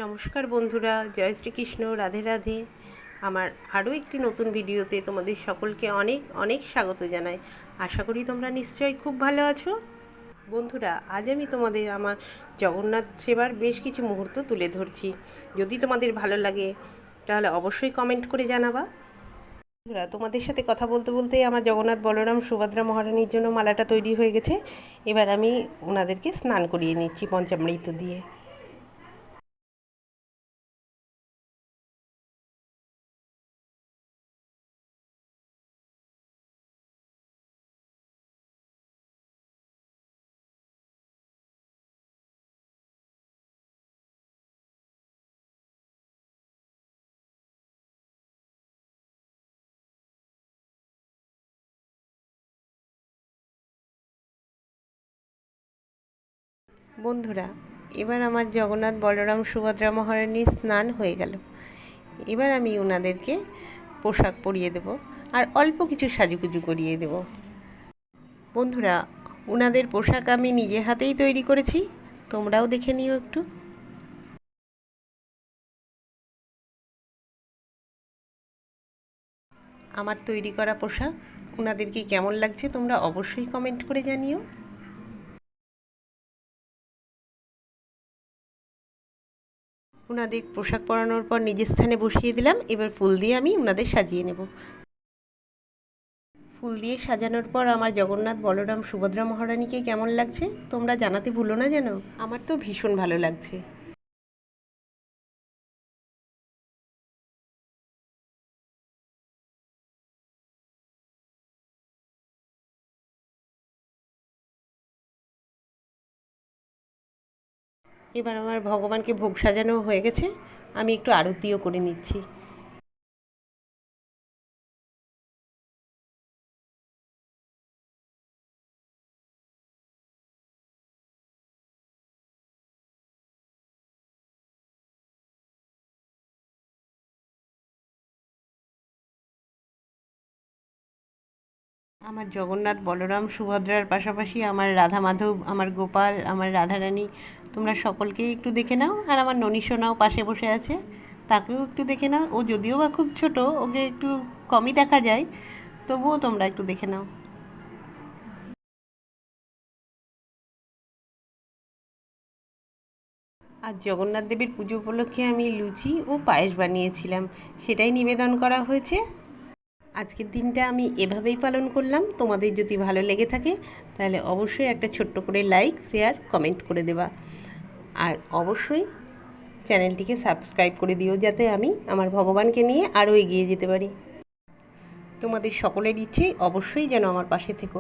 নমস্কার বন্ধুরা, জয় শ্রীকৃষ্ণ, রাধে রাধে। আমার আরও একটি নতুন ভিডিওতে তোমাদের সকলকে অনেক অনেক স্বাগত জানাই। আশা করি তোমরা নিশ্চয়ই খুব ভালো আছো। বন্ধুরা, আজ আমি তোমাদের আমার জগন্নাথ সেবার বেশ কিছু মুহূর্ত তুলে ধরছি। যদি তোমাদের ভালো লাগে তাহলে অবশ্যই কমেন্ট করে জানাবা। বন্ধুরা, তোমাদের সাথে কথা বলতে বলতেই আমার জগন্নাথ বলরাম সুভদ্রা মহারানীর জন্য মালাটা তৈরি হয়ে গেছে। এবার আমি ওনাদেরকে স্নান করিয়ে নিচ্ছি পঞ্চামৃত দিয়ে। বন্ধুরা, এবার আমার জগন্নাথ বলরাম সুভদ্রা মহারানীর স্নান হয়ে গেল। এবার আমি ওনাদেরকে পোশাক পরিয়ে দেব আর অল্প কিছু সাজুগুজু করিয়ে দেব। বন্ধুরা, ওনাদের পোশাক আমি নিজে হাতেই তৈরি করেছি, তোমরাও দেখে নিও একটু। আমার তৈরি করা পোশাক ওনাদেরকে কেমন লাগছে তোমরা অবশ্যই কমেন্ট করে জানিও। ওনাদের পোশাক পরানোর পর নিজের স্থানে বসিয়ে দিলাম। এবার ফুল দিয়ে আমি ওনাদের সাজিয়ে নেব। ফুল দিয়ে সাজানোর পর আমার জগন্নাথ বলরাম সুভদ্রা মহারানীকে কেমন লাগছে তোমরা জানাতে ভুলো না যেন। আমার তো ভীষণ ভালো লাগছে। এবার আমার ভগবানকে ভোগ সাজানো হয়ে গেছে, আমি একটু আরতিও করে নিচ্ছি। আমার জগন্নাথ বলরাম সুভদ্রার পাশাপাশি আমার রাধা মাধব, আমার গোপাল, আমার রাধারানী, তোমরা সকলকেই একটু দেখে নাও। আর আমার ননীশোনাও পাশে বসে আছে, তাকেও একটু দেখে নাও। ও যদিও বা খুব ছোট, ওকে একটু কমই দেখা যায়, তবুও তোমরা একটু দেখে নাও। আর জগন্নাথ দেবের পুজো উপলক্ষে আমি লুচি ও পায়েস বানিয়েছিলাম, সেটাই নিবেদন করা হয়েছে। আজকের দিনটা আমি এভাবেই পালন করলাম। তোমাদের যদি ভালো লেগে থাকে তাহলে অবশ্যই একটা ছোট্ট করে লাইক, শেয়ার, কমেন্ট করে দেবা। আর অবশ্যই চ্যানেলটিকে সাবস্ক্রাইব করে দিও, যাতে আমি আমার ভগবানকে নিয়ে আরও এগিয়ে যেতে পারি। তোমাদের সকলের ইচ্ছে অবশ্যই যেন আমার পাশে থেকো।